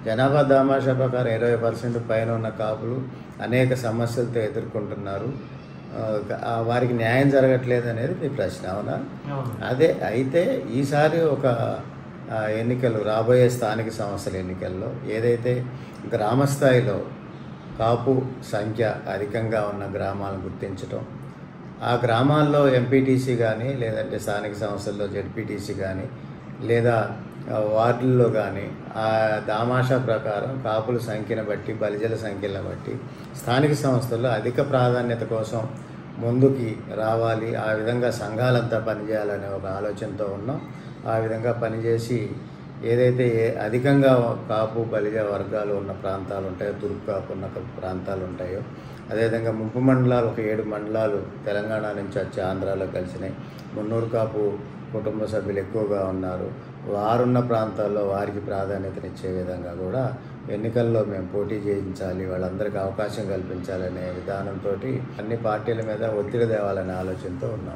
జనాభా దామాషా ప్రకారం 20% పైన ఉన్న కాపులు అనేక సమస్యలతో ఎదుర్కొంటున్నారు. వారికి న్యాయం జరగట్లేదు అనేది మీ ప్రశ్న, అవునా? అదే అయితే ఈసారి ఒక ఎన్నికలు రాబోయే స్థానిక సంస్థల ఎన్నికల్లో ఏదైతే గ్రామ స్థాయిలో కాపు సంఖ్య అధికంగా ఉన్న గ్రామాలను గుర్తించడం, ఆ గ్రామాల్లో ఎంపీటీసీ కానీ లేదంటే స్థానిక సంస్థల్లో జెడ్పీటీసీ కానీ లేదా వార్డుల్లో కానీ ఆ దామాషా ప్రకారం కాపుల సంఖ్యను బట్టి బలిజల సంఖ్యలను బట్టి స్థానిక సంస్థల్లో అధిక ప్రాధాన్యత కోసం ముందుకి రావాలి, ఆ విధంగా సంఘాలంతా పనిచేయాలనే ఒక ఆలోచనతో ఉన్నాం. ఆ విధంగా పనిచేసి ఏదైతే అధికంగా కాపు బలిజ వర్గాలు ఉన్న ప్రాంతాలు ఉంటాయో, తూర్పు కాపు ఉన్న ప్రాంతాలు ఉంటాయో, అదేవిధంగా ముంపు మండలాలు ఒక 7 మండలాలు తెలంగాణ నుంచి వచ్చి ఆంధ్రాలో కలిసినాయి. మున్నూరు కాపు కుటుంబ సభ్యులు ఎక్కువగా ఉన్నారు. వారున్న ప్రాంతాల్లో వారికి ప్రాధాన్యతనిచ్చే విధంగా కూడా ఎన్నికల్లో మేము పోటీ చేయించాలి, వాళ్ళందరికీ అవకాశం కల్పించాలనే విధానంతో అన్ని పార్టీల మీద ఒత్తిడి తేవాలనే ఆలోచనతో ఉన్నాం.